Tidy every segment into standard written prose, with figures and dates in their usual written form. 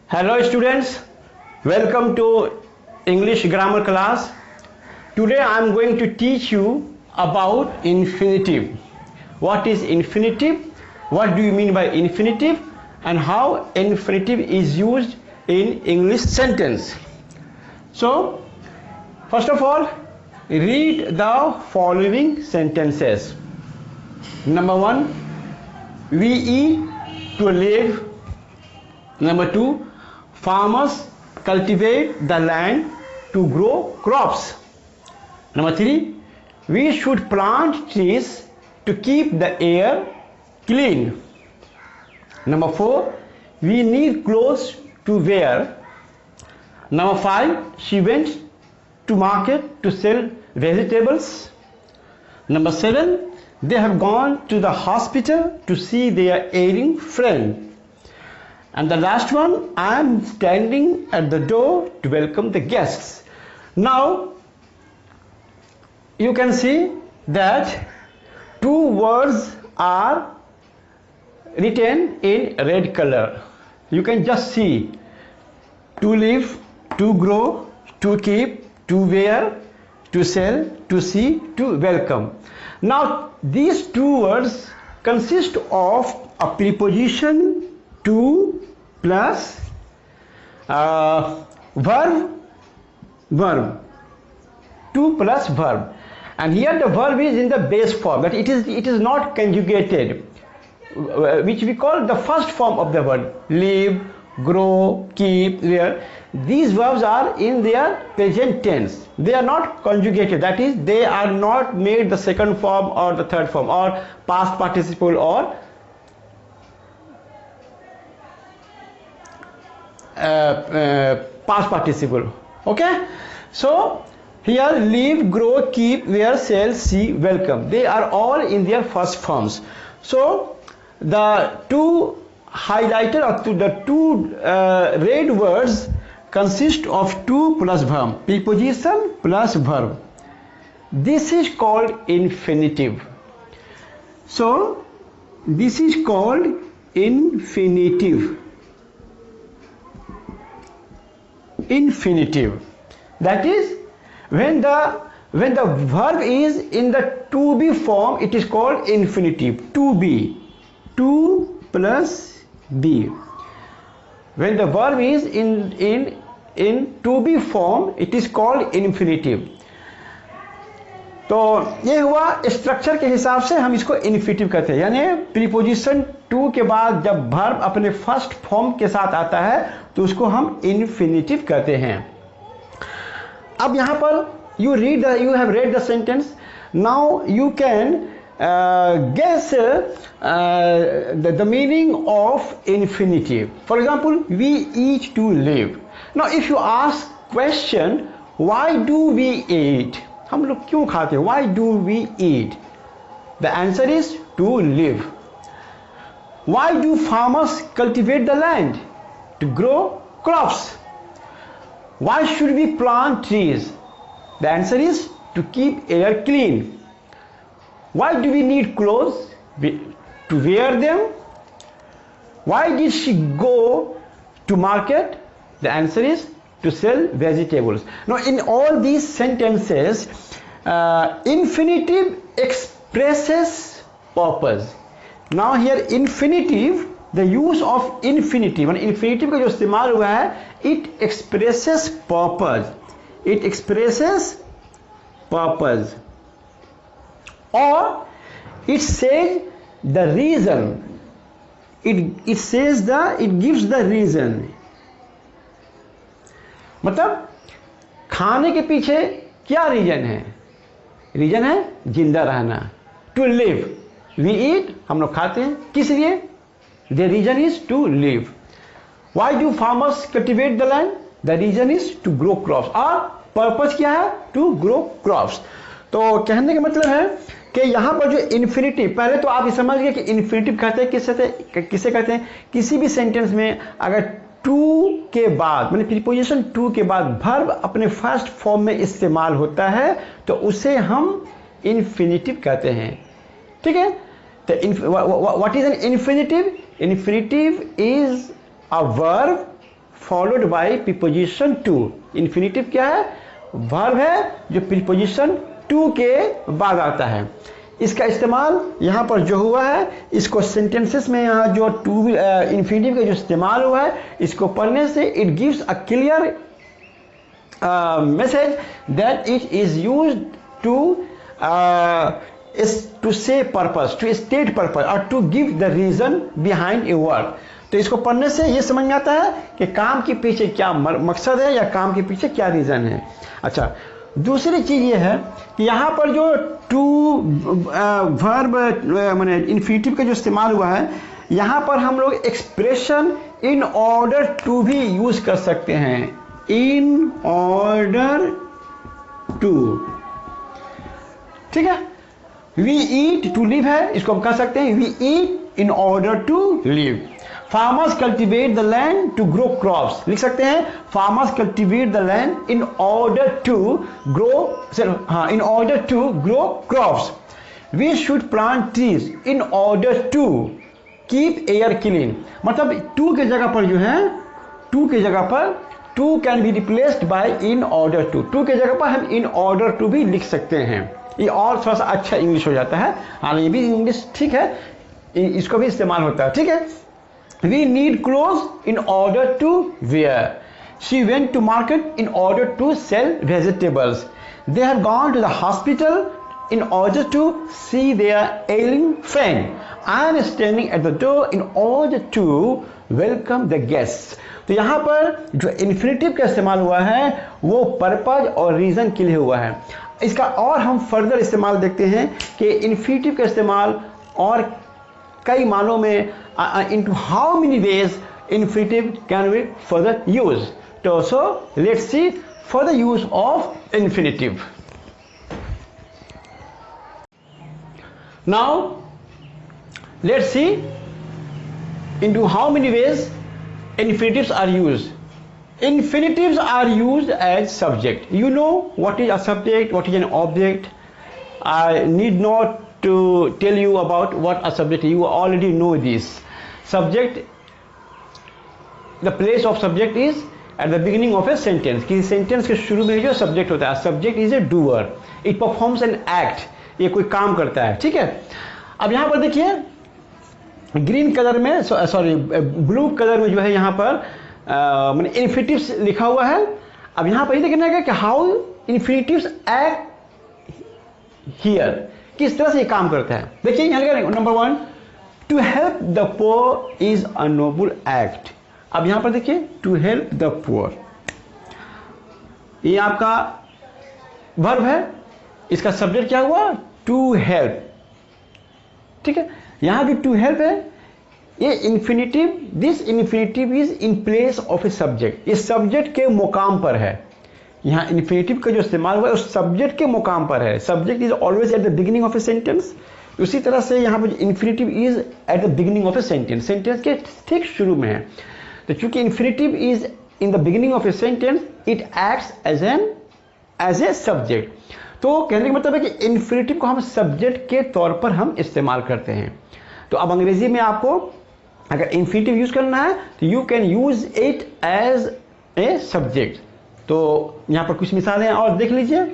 Hello students, welcome to English grammar class. Today I am going to teach you about infinitive. What is infinitive? What do you mean by infinitive? And how infinitive is used in English sentence. So, first of all, read the following sentences. Number 1, we eat to live. Number 2, farmers cultivate the land to grow crops. Number 3, we should plant trees to keep the air clean. Number 4, we need clothes to wear. Number 5, she went to market to sell vegetables. Number 7, they have gone to the hospital to see their ailing friend. And the last one, I am standing at the door to welcome the guests. Now, you can see that two words are written in red color. You can just see to live, to grow, to keep, to wear, to sell, to see, to welcome. Now, these two words consist of a preposition to plus verb, to plus verb, and here the verb is in the base form, but it is not conjugated, which we call the first form of the word. Live, grow, keep, wear. These verbs are in their present tense. They are not conjugated, that is, they are not made the second form or the third form or past participle or past participle. Okay, so here live, grow, keep, wear, sell, see, welcome, they are all in their first forms. So the two highlighted or the two red words consist of to plus verb, preposition plus verb. This is called infinitive. So this is called infinitive. Infinitive, that is, when the verb is in the to be form, it is called infinitive. To be, to plus be. When the verb is in to be form, it is called infinitive. तो ये हुआ structure के हिसाब से हम इसको infinitive कहते हैं, यानी प्रीपोजिशन टू के बाद जब वर्ब अपने फर्स्ट फॉर्म के साथ आता है तो उसको हम इन्फिनिटिव कहते हैं. अब यहां पर you have read the sentence. Now you can guess the meaning of infinitive. For example, we eat to live. Now if you ask question, why do we eat? हम लोग क्यों खाते हैं? Why do we eat? The answer is to live. Why do farmers cultivate the land? To grow crops. Why should we plant trees? The answer is to keep air clean. Why do we need clothes? To wear them. Why did she go to market? The answer is to sell vegetables. Now in all these sentences, infinitive expresses purpose. Now here infinitive, the use of infinitive, and infinitive का जो इस्तेमाल हुआ है, it expresses purpose. It expresses purpose, or it says the reason. It says it gives the reason. मतलब खाने के पीछे क्या रीजन है? रीजन है जिंदा रहना. टू लिव, वी ईट, हम लोग खाते हैं, किस लिए? The reason is to live. Why do farmers cultivate the land? The reason is to grow crops. और पर्पस क्या है? To grow crops. तो कहने का मतलब है कि यहां पर जो इन्फिनिटिव, पहले तो आप ये समझ गए कि इन्फिनिटिव कहते हैं किसे कहते हैं? किसी भी सेंटेंस में अगर टू के बाद, मैंने प्रीपोजिशन टू के बाद वर्ब अपने फर्स्ट फॉर्म में इस्तेमाल होता है तो उसे हम इन्फिनिटिव कहते हैं. ठीक है, तो what is an infinitive? Infinitive is a verb followed by preposition to. Infinitive क्या है? वर्ब है जो प्रीपोजिशन टू के बाद आता है। इसका इस्तेमाल यहाँ पर जो हुआ है, इसको सेंटेंसेस में यहाँ जो टू इन्फिनेटिव का जो इस्तेमाल हुआ है, इसको पढ़ने से it gives a clear message that it is used to say purpose, to state purpose or to give the reason behind a word। तो इसको पढ़ने से ये समझ में आता है कि काम के पीछे क्या मकसद है या काम के पीछे क्या रीज़न है। अच्छा, दूसरी चीज़ ये है कि यहाँ पर जो टू वर्ब माने इन्फिनेटिव का जो इस्तेमाल हुआ है, यहाँ पर हम लोग एक्सप्रेशन इन ऑर्डर टू भी यूज़ कर सकते हैं। इन ऑर्डर टू, ठीक है। वी ईट, टू लिव है, इसको हम कह सकते हैं we eat in order to live. Farmers cultivate the land to grow crops, लिख सकते हैं farmers cultivate the land in order to grow, in order to grow crops. We should plant trees in order to keep air clean. मतलब to के जगह पर जो है, to के जगह पर to can be replaced by in order to. To के जगह पर हम इन ऑर्डर टू भी लिख सकते हैं। ये और थोड़ा सा अच्छा इंग्लिश हो जाता है। हाँ, ये भी इंग्लिश ठीक है, इसको भी इस्तेमाल होता है, ठीक है। We need clothes in order to wear. She went to market in order to sell vegetables. They have gone to the hospital in order to see their ailing friend. I am standing at the door in order to welcome the guests। तो यहाँ पर जो infinitive का इस्तेमाल हुआ है वो purpose और रीज़न के लिए हुआ है। इसका और हम फर्दर इस्तेमाल देखते हैं कि इन्फिनेटिव का इस्तेमाल और कई मानों में into how many ways infinitive can be further used। तो so let's see further use of infinitive। Now let's see into how many ways infinitives are used। Infinitives are used as subject। You know what is a subject, what is an object। I need not to tell you about what a subject is, you already know this। Subject, the place of subject is at the beginning of a sentence। किसी sentence के शुरू में जो subject होता है, subject is a doer, it performs an act, ये कोई काम करता है, ठीक है। अब यहाँ पर देखिए ग्रीन कलर में, सॉरी ब्लू कलर में जो है यहाँ पर मैंने इन्फिनिटिव्स लिखा हुआ है। अब यहाँ पर ये देखना है कि हाउ इन्फिनिटिव्स एक्ट हियर, किस तरह से ये काम करता है। देखिए यहाँ लिखा number 1, to help the poor is a noble act. अब यहाँ पर देखिए टू हेल्प द पुअर, ये आपका वर्ब है, इसका सब्जेक्ट क्या हुआ? टू हेल्प, ठीक है। यहां भी टू हेल्प है। ये infinitive, this infinitive is in place of a subject, ये सब्जेक्ट के मुकाम पर है। यहाँ इन्फिनेटिव का जो इस्तेमाल हुआ है उस सब्जेक्ट के मुकाम पर है। Subject is always at the beginning of a sentence. उसी तरह से यहाँ पर infinitive is at the beginning of a sentence, sentence के ठीक शुरू में है। तो चूंकि infinitive is in the beginning of a sentence, it acts as a subject. तो कहने का मतलब है कि इन्फिनेटिव को हम सब्जेक्ट के तौर पर हम इस्तेमाल करते हैं। तो अब अंग्रेजी में आपको अगर इन्फिनेटिव यूज करना है तो you can use it as a subject. तो यहां पर कुछ मिसालें और देख लीजिए।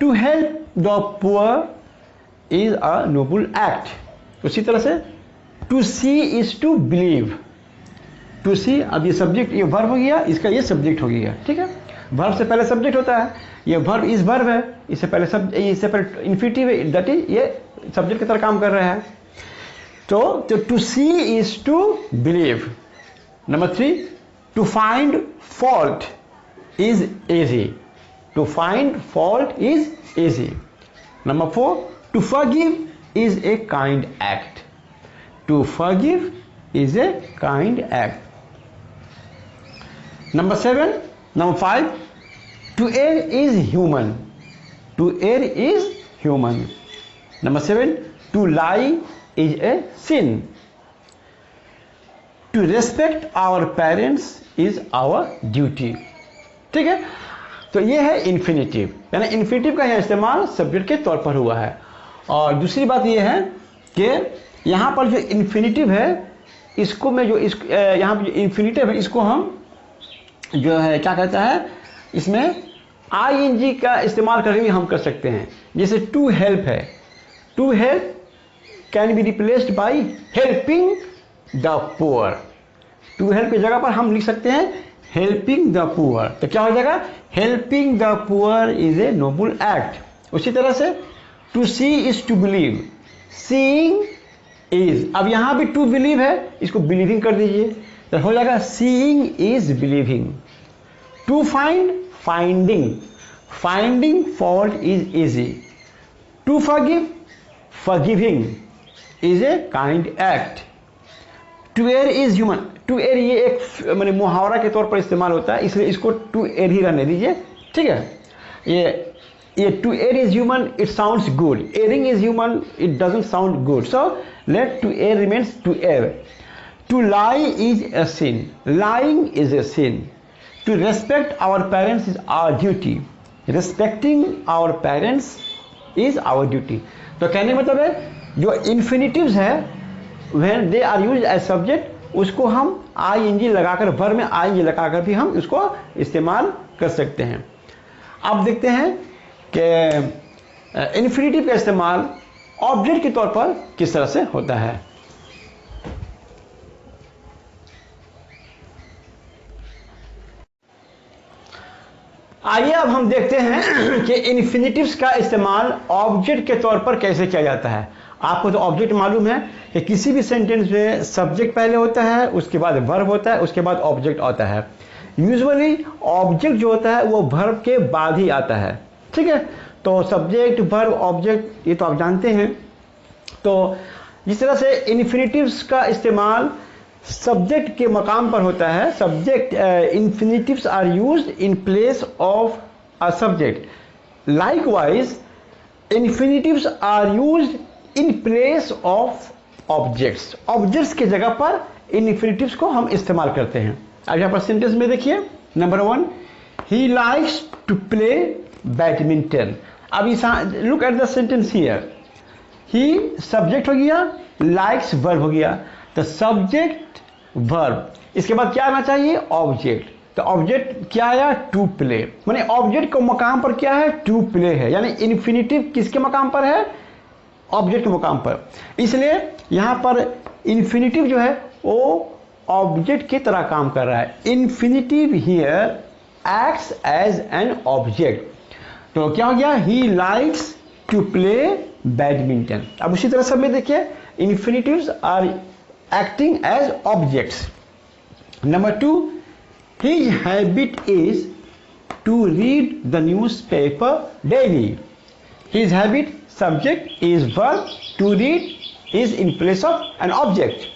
To help the poor is a noble act. उसी तरह से to see is to believe. To see, अब ये सब्जेक्ट, ये वर्ब हो गया, इसका ये सब्जेक्ट हो गया, ठीक है। वर्ब से पहले सब्जेक्ट होता है, ये वर्ब इज वर्ब है, इससे पहले इन्फिनेटिव है, दैट इज ये सब्जेक्ट की तरह काम कर रहा है। तो to see is to believe. Number 3, to find fault is easy. To find fault is easy. Number 4, to forgive is a kind act. To forgive is a kind act. Number 7, number 5, to err is human. To err is human. Number 7, to lie is a sin. To respect our parents is our duty। ठीक है, तो ये है infinitive, यानी infinitive का यह इस्तेमाल subject के तौर पर हुआ है। और दूसरी बात ये है कि यहाँ पर जो इन्फिनेटिव है, इसको मैं जो यहाँ पर जो इन्फिनेटिव है इसको हम जो है क्या कहता है, इसमें आईएनजी का इस्तेमाल करके भी हम कर सकते हैं। जैसे टू हेल्प है, to help can be replaced by helping the poor. To help की जगह पर हम लिख सकते हैं हेल्पिंग द पुअर। तो क्या हो जाएगा, helping the poor is a noble act. उसी तरह से to see is to believe, seeing is, अब यहां भी टू बिलीव है, इसको बिलीविंग कर दीजिए तो हो जाएगा seeing is believing. To find, finding, finding fault is easy. To forgive, forgiving is a kind act. To err is human, to err ये एक मैंने मुहावरा के तौर पर इस्तेमाल होता है, इसलिए इसको टू एयर ही रहने दीजिए, ठीक है। ये to err is human, it sounds good, erring is human, it doesn't sound good, so let to err remains to err. To lie is a sin, lying is a sin. To respect our parents is our duty, respecting our parents is our duty. तो कहने का मतलब है जो इन्फिनिटिव्स है when they are used as subject, उसको हम ing लगाकर, वर्ब में ing लगाकर भी हम उसको इस्तेमाल कर सकते हैं। अब देखते हैं कि इन्फिनिटिव का इस्तेमाल ऑब्जेक्ट के तौर पर किस तरह से होता है। आइए अब हम देखते हैं कि इन्फिनिटिव्स का इस्तेमाल ऑब्जेक्ट के तौर पर कैसे किया जाता है। आपको तो ऑब्जेक्ट मालूम है कि किसी भी सेंटेंस में सब्जेक्ट पहले होता है, उसके बाद वर्ब होता है, उसके बाद ऑब्जेक्ट आता है। यूजुअली ऑब्जेक्ट जो होता है वो वर्ब के बाद ही आता है, ठीक है। तो सब्जेक्ट, वर्ब, ऑब्जेक्ट ये तो आप जानते हैं। तो जिस तरह से इन्फिनिटिव्स का इस्तेमाल सब्जेक्ट के मकाम पर होता है, subject infinitives are used in place of a subject. Likewise infinitives are used in place of objects. Objects की जगह पर इन्फिनिटिव्स को हम इस्तेमाल करते हैं। अब यहाँ पर सेंटेंस में देखिए, number 1, he likes to play badminton. अब look at the sentence here, he subject हो गया, लाइक्स वर्ब हो गया। तो सब्जेक्ट वर्ब, इसके बाद क्या आना चाहिए, ऑब्जेक्ट। तो ऑब्जेक्ट क्या आया, टू प्ले, माने ऑब्जेक्ट के मकाम पर क्या है, टू प्ले है, यानी इन्फिनिटिव किसके मकाम पर है, ऑब्जेक्ट के मकाम पर। इसलिए यहां पर इन्फिनिटिव जो है वो ऑब्जेक्ट की तरह काम कर रहा है। Infinitive here acts as an object. तो क्या हो गया, he likes to play badminton. अब उसी तरह सब में देखिए, infinitives are acting as objects. Number 2, his habit is to read the newspaper daily. His habit, subject is verb, to read is in place of an object.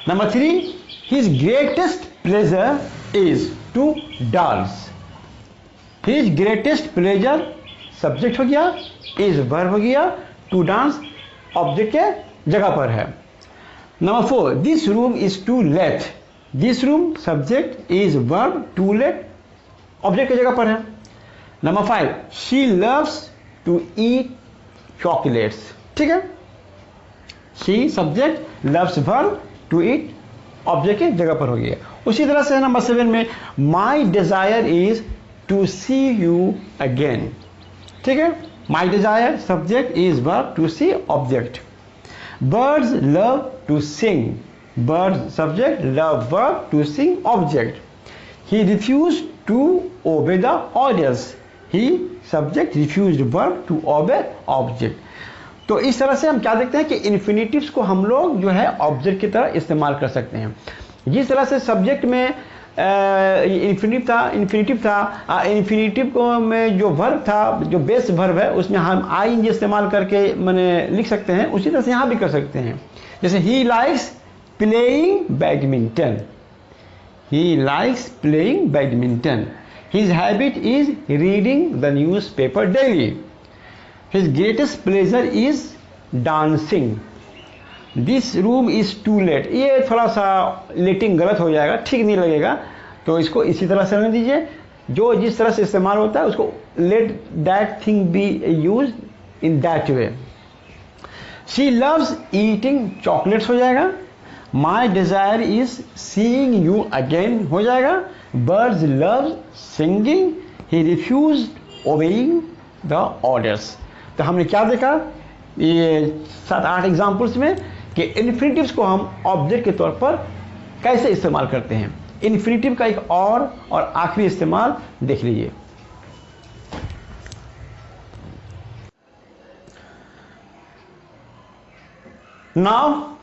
Number 3, his greatest pleasure is to dance. His greatest pleasure, subject हो गया, is verb हो गया, to dance object के जगह पर है। Number 4, this room is to let. This room subject is verb, to let object की जगह पर है। Number 5, she loves to eat chocolates. ठीक है, she subject, loves verb, to eat object की जगह पर हो गया। उसी तरह से नंबर 7 में my desire is to see you again. ठीक है, my desire subject is verb, to see object. Birds love to sing. Birds subject, love verb, to sing object. He refused to obey the orders. He subject, refused verb, to obey object. तो इस तरह से हम क्या देखते हैं कि इन्फिनिटिव्स को हम लोग जो है ऑब्जेक्ट की तरह इस्तेमाल कर सकते हैं। जिस तरह से सब्जेक्ट में इन्फिनिटिव था, इन्फिनिटिव को में जो वर्ब था, जो बेस वर्ब है, उसमें हम आईएनजी इस्तेमाल करके मैंने लिख सकते हैं। उसी तरह से यहाँ भी कर सकते हैं। जैसे he likes playing badminton, he likes playing badminton. His habit is reading the newspaper daily. His greatest pleasure is dancing. This room is too late. ये थोड़ा सा लेटिंग गलत हो जाएगा, ठीक नहीं लगेगा, तो इसको इसी तरह से रहने दीजिए। जो जिस तरह से इस्तेमाल होता है उसको let that thing be use in that way. She loves eating chocolates हो जाएगा। My desire is seeing you again हो जाएगा. Birds love singing. He refused obeying the orders. तो हमने क्या देखा ये 7-8 एग्जाम्पल्स में कि इन्फिनिटिव्स को हम ऑब्जेक्ट के तौर पर कैसे इस्तेमाल करते हैं. इन्फिनिटिव का एक और आखिरी इस्तेमाल देख लीजिए. Now,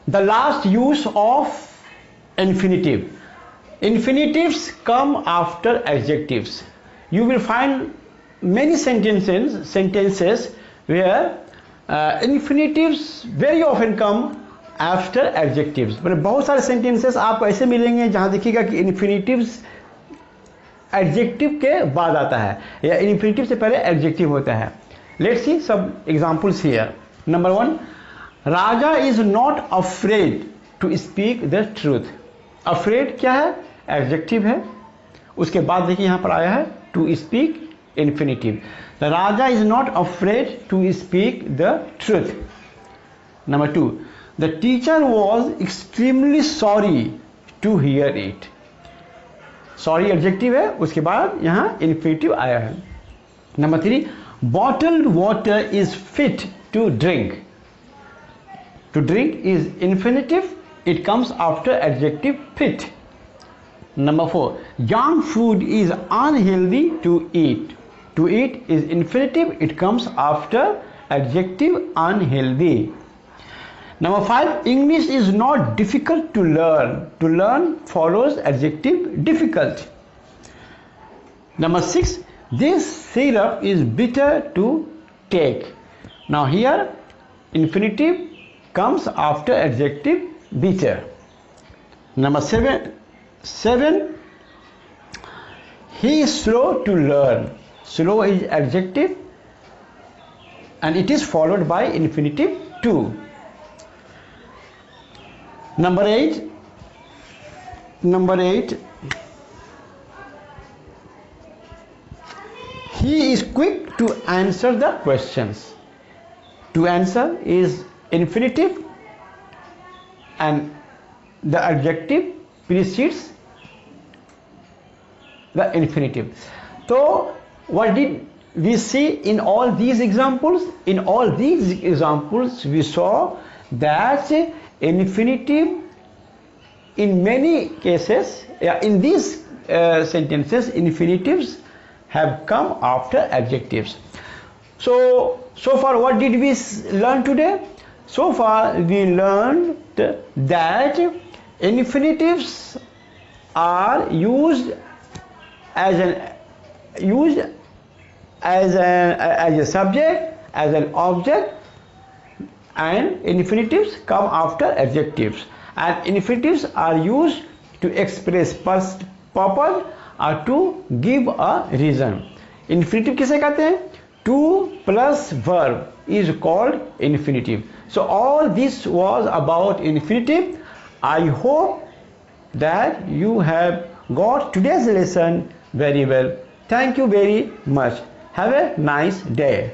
the last use of infinitive. Infinitives come after adjectives. You will find many sentences where infinitives very often come after adjectives. मतलब बहुत सारे sentences आपको ऐसे मिलेंगे जहाँ देखिएगा कि infinitives adjective के बाद आता है या infinitive से पहले adjective होता है. Let's see some examples here. Number 1. Raja is not afraid to speak the truth. Afraid क्या है? एडजेक्टिव है. उसके बाद देखिए यहां पर आया है to speak infinitive. The Raja is not afraid to speak the truth. Number 2. The teacher was extremely sorry to hear it. Sorry adjective है, उसके बाद यहां इन्फिनिटिव आया है. Number 3. Bottled water is fit to drink. To drink is infinitive. It comes after adjective fit. Number 4. Junk food is unhealthy to eat. To eat is infinitive. It comes after adjective unhealthy. Number 5. English is not difficult to learn. To learn follows adjective difficult. Number 6. This syrup is bitter to take. Now here infinitive comes after adjective bitter. Number 7. He is slow to learn. Slow is adjective and it is followed by infinitive to. Number 8. He is quick to answer the questions. To answer is infinitive and the adjective precedes the infinitive. So what did we see in all these examples? In all these examples we saw that infinitive in many cases, in these sentences infinitives have come after adjectives. So far what did we learn today? So far we learned that infinitives are used as a subject, as an object, and infinitives come after adjectives, and infinitives are used to express purpose or to give a reason. Infinitive किसे कहते हैं? To plus verb is called infinitive. So all this was about infinitive. I hope that you have got today's lesson very well. Thank you very much. Have a nice day.